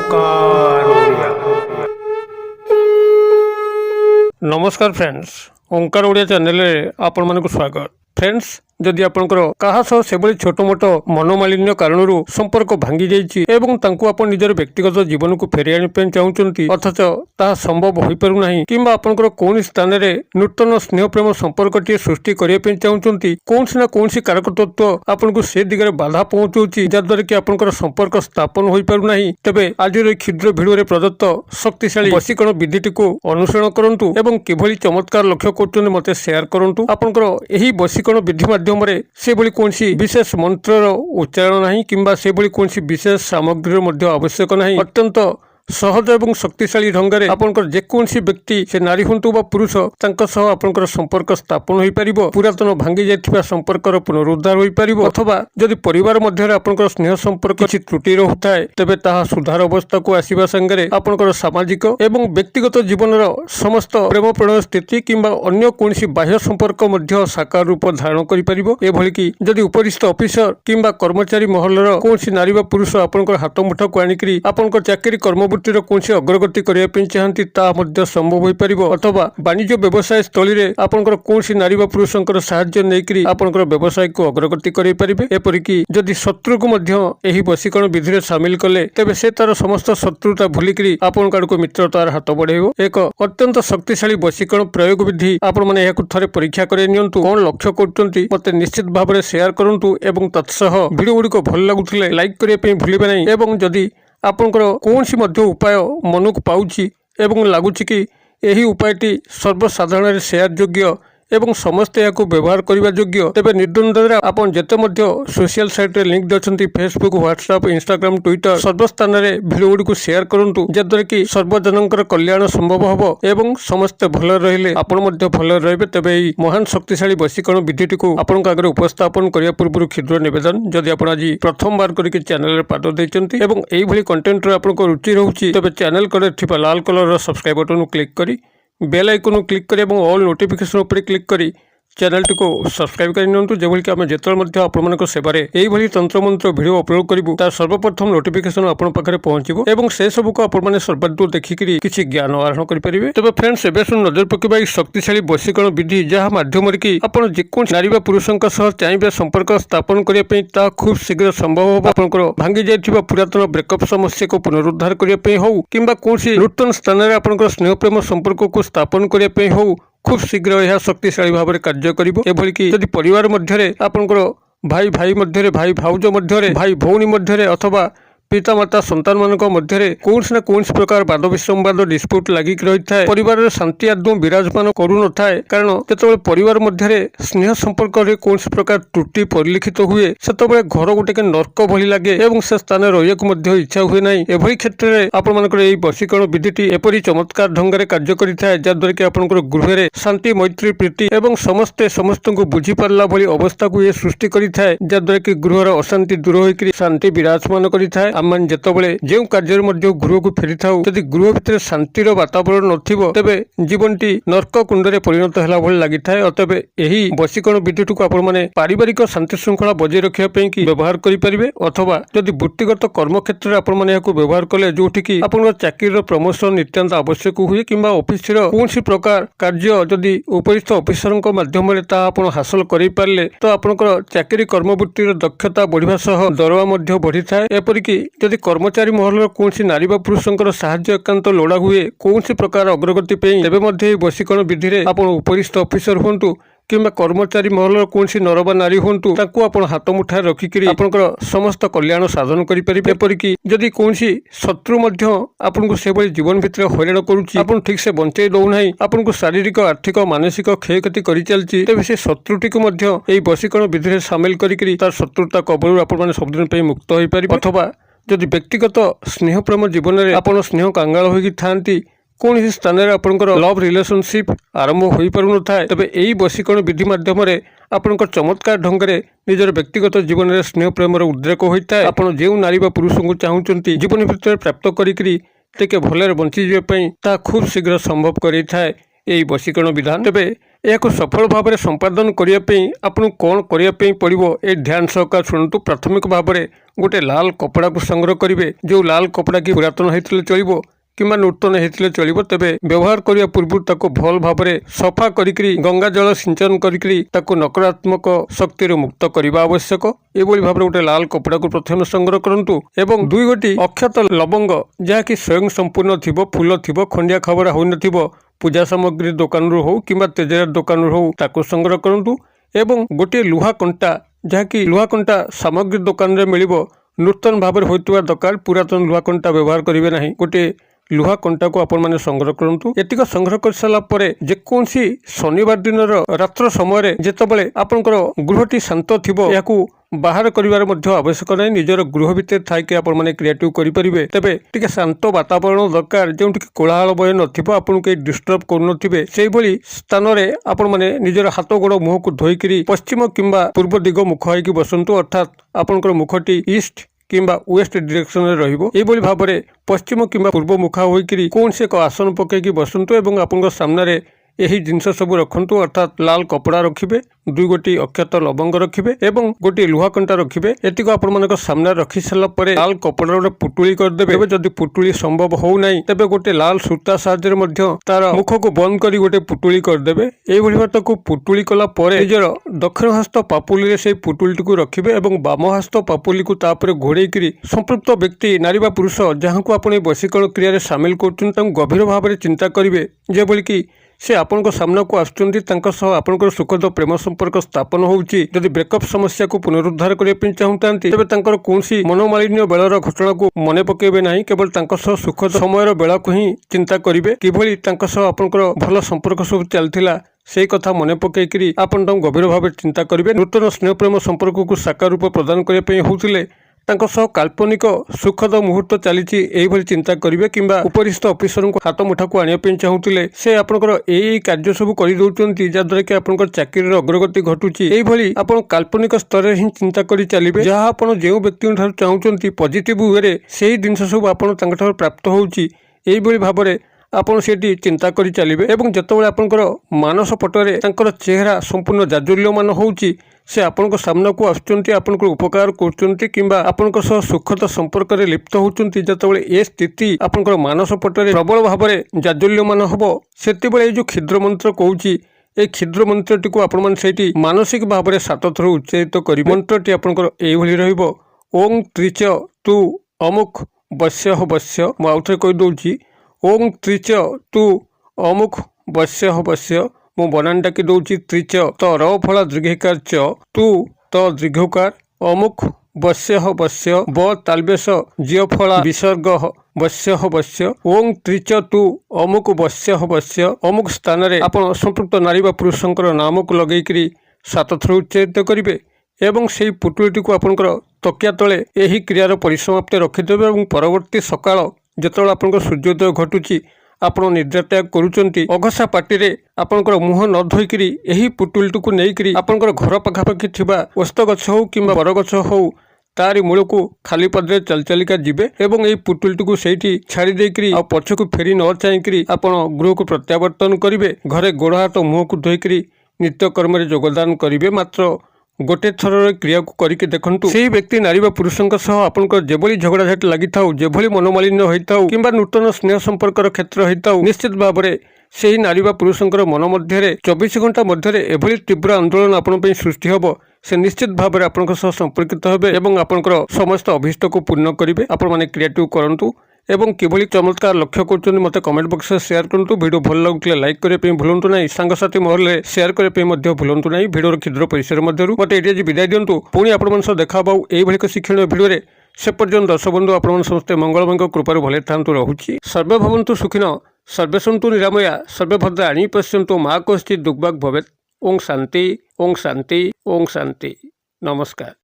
ओंकार ओडिया। नमस्कार फ्रेंड्स, ओंकार ओडिया चैनल रे आपण मानक स्वागत। फ्रेंड्स, जदि आपणकर काहा सह सेबली छोट मोट मनोमालिन्य कारणरू संपर्क भांगी जाइछि एवं तांकु आपण निजर व्यक्तिगत जीवन को फेरि आनि पे चाहुचंती अथच ताहा संभव होई पारु नाही किंबा आपणकर कोन स्थान रे नूतन स्नेह प्रेम संपर्क टी सृष्टि करिया पे चाहुचंती कोनसी ना कोनसी कारक तत्व आपनको से दिगरे बाधा पहुंचुछि जद्वारा कि आपणकर संपर्क स्थापन होई पारु नाही। तबे आजिर क्षुद्र भिडियो रे प्रदत्त शक्तिशाली वशीकरण विधिटी को अनुसरण करंतु एवं किभली चमत्कार लक्ष्य करछन मते शेयर करंतु। आपणकर एही वशीकरण विधि माध्यम से भली कोनसी विशेष मंत्र उच्चारण नहीं किंबा से भली कोनसी विशेष सामग्री मध्य आवश्यक नहीं। अत्यंत सहज एवं शक्तिशाली ढंग से आपनकर जेकोसी व्यक्ति से नारी हुंतु बा पुरुष तांका सह आपनकर संपर्क स्थापन होई परिबो, पुरातन भांगी जाइथिबा संपर्कर पुनरुद्धार होई परिबो। अथवा जदि परिवार मध्य आपनकर स्नेह संपर्क किछि त्रुटि रहुथाय तेबे ताहा सुधार अवस्था को आसीबा संगरे आपनकर सामाजिक एवं व्यक्तिगत जीवनर समस्त प्रेम प्रणय स्थिति किंबा अन्य कोनसी बाह्य संपर्क मध्य साकार रूप धारण करि परिबो। एभली कि जदि उपरिस्थ ऑफिसर किंबा कर्मचारी महलर कोनसी नारी बा पुरुष आपनकर हाथ मुठा को आनिकरी आपनकर चाकरी कर्म वृत्तिर कोनसी अग्रगति करिया पे चाहंती ता मध्य संभव होई परिबो। अथवा वाणिज्य व्यवसाय स्थली रे आपनकर कोनसी नारी बा पुरुषंकर सहाय्य नेकरी आपनकर व्यवसाय को अग्रगति करि परिबे। एपरि कि जदि शत्रु को मध्य एही वशीकरण विधि रे शामिल कले तेबे से तार समस्त शत्रुता भूलिकरी आपन काड को मित्रतार हाथ बढ़ेबो। एक अत्यंत शक्तिशाली वशीकरण प्रयोग विधि आपण माने याकु थरे परीक्षा करे नियंतु। कोन लक्ष्य करचंती मते निश्चित भाव रे शेयर करंतु एवं तत्सह वीडियो गुडी को भल लागुथिले लाइक करिया पे भूलिबे नै। एवं जदि आपनकर कोनसी मध्य उपाय मनक पाउछि एवं लागुछि कि एही उपायटी सर्वसाधारण शेयर योग्य एवं समस्त याकु व्यवहार करिबा योग्य तेबे निर्द्वंद्व आपन जेते मध्य सोशल साइट रे लिंक दछंती फेसबुक व्हाट्सएप इंस्टाग्राम ट्विटर सर्व स्थान रे वीडियो गुडी को शेयर करंतु जद्वारा कि सर्वजनकर कल्याण संभव हबो एवं समस्त भल रहिले आपन मध्य भल रहबे। तेबे एही महान शक्तिशाली वशीकरण विधिटी को आपन आगे उपस्थापन करिया पूर्व क्षुद्र निवेदन, जदि आपन आज प्रथम बार करिक चैनल रे पाद दैचंती एवं एही भली कंटेंट रे आपन को रुचि रहउछि तेबे चैनल करे थिबा लाल कलर रो सब्सक्राइब बटन को क्लिक करी बेल आइकन क्लिक करी एवं ऑल नोटिफिकेशन उपर क्लिक करी चैनल टी को सब्सक्राइब कर नियंतु जेभली कि आमे जेतल मध्य आपनक सेबारे एही भली तंत्र मंत्र वीडियो अपलोड करिवु तार सर्वप्रथम नोटिफिकेशन आपन पाखरे पहुंचिबो एवं से सब को आपन माने सर्वदूर देखिकरी किछि ज्ञान आहरण करि परिबे। तबे फ्रेंड्स एबे सुन नजर पकेबा ई शक्तिशाली वशीकरण विधि जहा माध्यम रे कि आपन जेकोन नारी बा पुरुषंक सह चाइबे संपर्क स्थापन करिया पे ता खूब शीघ्र संभव हो। आपनकर भांगी जाइथिबा पुरातन ब्रेकअप समस्या को पुनरुद्धार करिया पे हो किंबा कोनसी नूतन स्थान रे आपनकर स्नेह प्रेम संपर्क को स्थापन करिया पे हो खूब शीघ्र यह शक्तिशाली भाव में कार्य करिवो। एभली कि जदि परिवार मध्य आपनकर भाई भाई मध्य भाई भाउज मध्य भाई भौणी मध्य अथवा पिता माता संतान मानक मध्य कौनसी ना कौनसी प्रकार वाद विसंवाद डिस्प्यूट लगिक रही है। परिवार शांति आदौ विराजमान करू न थाए कारण जेतेबेले परिवार मध्य स्नेह संपर्क रे कौनसी प्रकार त्रुटि परिलक्षित हुए सेतेबेले घर गोटे नर्क भली लगे एवं से स्थान रहियाकु मध्य इच्छा हुए नाही। एभली क्षेत्र में आपण मानकर एही वशीकरण विधिटी एपरि चमत्कार ढंग रे कार्य करिथाए जद्वारा कि आपनकर गृह रे शांति मैत्री प्रीति एवं समस्ते समस्तଙ୍କୁ बुझी पारला भली अवस्था को ये सृष्टि करिथाए जद्वारा कि गृहर अशांति दूर होइकरी शांति विराजमान करिथाए। आम जेतबेले जो कार्य मध्य गृह को फेरी थाउ जदि गृह भितर शांतिर वातावरण नथिबो तेबे जीवनटी नर्क कुंडरे परिणत होला भली लागिथाए। अतबे एही वशीकरण विधिटी को आपण माने पारिवारिक शांति श्रृंखला बजाय रखिया पे कि व्यवहार करि परिबे अथवा जदि वृत्तिगत कर्म क्षेत्र रे आपण माने याको व्यवहार कले जोठी कि आपण चाकरी प्रमोशन नित्यांत आवश्यक हुए किंबा ऑफिस रो कोनसी प्रकार कार्य जदि उपरिस्थ ऑफिसरक माध्यम रे ता आपण हासिल करि पारले तो आपनकर चाकरी कर्मवृत्तिर दक्षता बढ़िबा सह दरवा मध्य बढ़ी थाए। एपरि कि जदि कर्मचारी महल कौनसी नारी बा पुरुषंकर सहाय्य एकांत लोड़ा हुए कौनसी प्रकार अग्रगति पे तेबे मध्य वशीकरण विधि रे आपण उपरिस्थ ऑफिसर हुंतु किंबा कर्मचारी महल कौनसी नर बा नारी हुंतु ताकू आपण हाथ मुठा रखिकरी आपनकर समस्त कल्याण साधन करि परिबे। एपरि कि जदि कौनसी शत्रु मध्य आपनको सेबली जीवन भितर हैरान करूची आपण ठीक से बंचै दउ नाही आपनको शारीरिक आर्थिक मानसिक क्षयक्षति करि चलची तेबे से शत्रुटी को मध्य एही वशीकरण विधि रे शामिल करिकरी तार शत्रुता कबलरू आपण माने सबदिन पे मुक्त होई परिबे। अथवा जदि व्यक्तिगत स्नेह प्रेम जीवन में आपन स्नेह कांगाल होगी थांती कौन स्थान में आपंकर लव रिलेशनशिप आरंभ हो पार थाए तेज यही वशीकरण विधि मध्यम आपंकर चमत्कार ढंग से निजर व्यक्तिगत जीवन में स्नेह प्रेम उद्रेक होता है। आपड़ जो नारी पुरुष को चाहते जीवन भितर प्राप्त करके भलरे बंची जावाई ता खूब शीघ्र संभव कर यही वशीकरण विधान। तेज यह सफल भाव में संपादन करने आपको कौन करने पड़ो ये ध्यान सहकार शुणु। प्राथमिक भाव में गोटे लाल कपड़ा को संग्रह करेंगे। जो लाल कपड़ा की पुरातन होते चलो कि नूतन होते चलो, तेज व्यवहार करने पूर्व ताको भल भाव में सफा करी गंगा जल सिंचन करी नकारात्मक शक्ति मुक्त करने आवश्यक। ये भाव में गोटे लाल कपड़ा को प्रथम संग्रह करूँ एवं 2 गोटी अक्षत लवंग जहाँकि स्वयं संपूर्ण थी, फूल थी, खंडिया खबरा हो पूजा सामग्री दुकान हो कि तेजरात दुकान हो ताको संग्रह करूँ एवं गोटे लुहा कंटा जहाँकि लुहा कंटा सामग्री दुकान में मिल नूतन भाव में होता दरकार। पुरातन लुहा कंटा व्यवहार करेंगे ना। गोटे लुहा कंटा को आपण मैंने संग्रह करूँ। एतिक संग्रह कर सारापर जेकोसी शनिवार दिन रात्र समय जितेबाला आपंकर गृहटी शांत थो या बाहर कर आवश्यक ना। निजर गृह भितर थी आपण मैंने क्रिएटिव करेंगे। तेरे टी शांत वातावरण दरकार जो कोलाहल भय नपण कहीं डिस्टर्ब करें से स्थान में आपण मैंने निजर हाथ गोड़ मुह को धोईकी पश्चिम किंबा पूर्व दिग मुख होगी बसतु। अर्थात आपंकर मुखटी ईस्ट किंबा वेस्ट डायरेक्शन में रहिबो। एभली भाव में पश्चिम किंबा पूर्व मुखा होइकरी कौन से एक आसन पकईकी बसतु एवं आपन सामने यही जिनस सब रखु। अर्थात लाल कपड़ा रखिए, 2 गोटी अक्षत लवंग रखिए एवं गोटे लुहा कंटा रखिए। एतिक आपण मान सामने रखी सारापर लाल कपड़ा गोटे पुटुली करदे। जदि पुटुली संभव हो ना तेबे गोटे लाल सूता साहाय्य तार मुख को बंद कर गोटे पुटुली करदे। ये पुटुली कला निजर दक्षिण हस्त पापुली से पुटुली को रखिए और बाम हस्त पापुली को तापर घोड़ेकरी संपृक्त व्यक्ति नारी बा पुरुष जहाँ को आप वशीकरण क्रिया सामिल कर गभीर भाव में चिंता करेंगे जेभली कि से आपण सामना को आसकर सुखद प्रेम संपर्क स्थापन होउची। जदि ब्रेकअप समस्या को पुनरुद्धार करने चाहूँगी तेरे कौन मनोमालिन्य बेलर घटना को मन पकेबे ना। केवल सुखद समय बेला को ही चिंता करेंगे किभली आपंकर भल संपर्क सब चलता से कथा मन पकईकरी आपण गभीर भाव चिंता करेंगे। नूतन स्नेह प्रेम संपर्क को साकार रूप प्रदान करने होते काल्पनिक सुखद मुहूर्त चली चिंता करेंगे किंबा उपरिस्थ ऑफिसर को हाथ मुठा को आने चाहूले से आपंकर यही कार्य सब कर जहाद्वारा कि आपंकर चाकरी अग्रगति घटुची। यही आप काल्पनिक स्तर ही चिंता कर चलिए जहाँ आप जो व्यक्ति चाहूँगी पॉजिटिव वे से ही जिन सब आप प्राप्त होची। यही भाव में आपड़ से चिंता कर चलिए एवं जितेबाला आपंकर मानस पटरे चेहरा संपूर्ण जाजुल्यमान होची से आपण सामना को आसुँच आपण उपकार कर सुखद संपर्क में लिप्त होती। जितेबाला ये स्थिति आपंकर मानस पटरे प्रबल भाव में जाजुल्यमान हम से जो क्षुद्र मंत्र कहूँ ये क्षुद्र मंत्रटी को आपण से मानसिक भाव में 7 थर उच्चारित कर मंत्रटी आपंकर यही ओं त्रिच तु अमुक वश्य वश्य मुझे कहीदे ओं त्रिच तु अमुक वश्य वश्य मु बनान डाकी दौची त्रिच त र फला दीर्घकार च तु त दीर्घकार अमुक वश्य वश्य ब तालबेश जिय फला विसर्ग वश्य वश्य ओं त्रिच तु अमुक वश्य वश्य अमुक स्थान में आप संपृक्त नारी बा पुरुषंकर नाम को लगेकरी 7 थर उच्चारित करेंगे एवं से पुटुली को आपंकर तकिया तले यही क्रियार परिसमाप्ति रखिदेवे और परवर्ती सकाळ जितेबाला आपंकर सूर्योदय घटुची आपण निद्रा त्याग करुचंती अघसा पार्टी आपंकर मुह न धोईकरी यही पुटुली को लेकर आपंकर घर पखापाखि थिबा ओस्त गछ हो कि बरगछ हो तारी मूल को खाली पदरे चल चलिका जीवे एवं यही पुटुली को सही छाड़ी देकरी आ पछकु फेरी न चाहिकरी आपण गृह को प्रत्यावर्तन करेंगे। घरे गोड़ हाथ मुह को धोईकरी नित्य कर्म में योगदान करेंगे। मात्र गोटे थर क्रिया को करके देखु से व्यक्ति नारी बा पुरुषों आपंकर जेभली झगड़ाझाटी लगी था जेभली मनोमालिन्य होता कि नूतन स्नेह संपर्कर क्षेत्र होता निश्चित भाव में से ही नारी बा पुरुषों मन मध्य 24 घंटा मध्य एभली तीव्र आंदोलन आपण सृष्टि हम से निश्चित भाव में आपण संपर्कित हेबे एवं आपंकर समस्त अभीष्ट को पूर्ण करेंगे। आपण माने क्रिएटिव करंतु एवं किभली चमत्कार लक्ष्य कर मत कमेंट बॉक्स में शेयर करूँ। वीडियो भल लगुले लाइक करने भूलु ना, सांगसाथी महल शेयर करने भूलु ना। वीडियो क्षुद्र परिसर मध्य मत ये विदाय दिंतु पुणी आपण देखा यही शिक्षण भिडियो से पर्यंत दर्शक बंधु आपण समस्ते मंगलमय कृपार भले था रोचे। सर्वे भवन्तु सुखिन सर्वे सन्तु निरामया सर्वे भद्राणि पश्यन्तु मा कश्चित् दुर्भाग् भवेत्। ओं शांति ओं शांति ओं शांति। नमस्कार।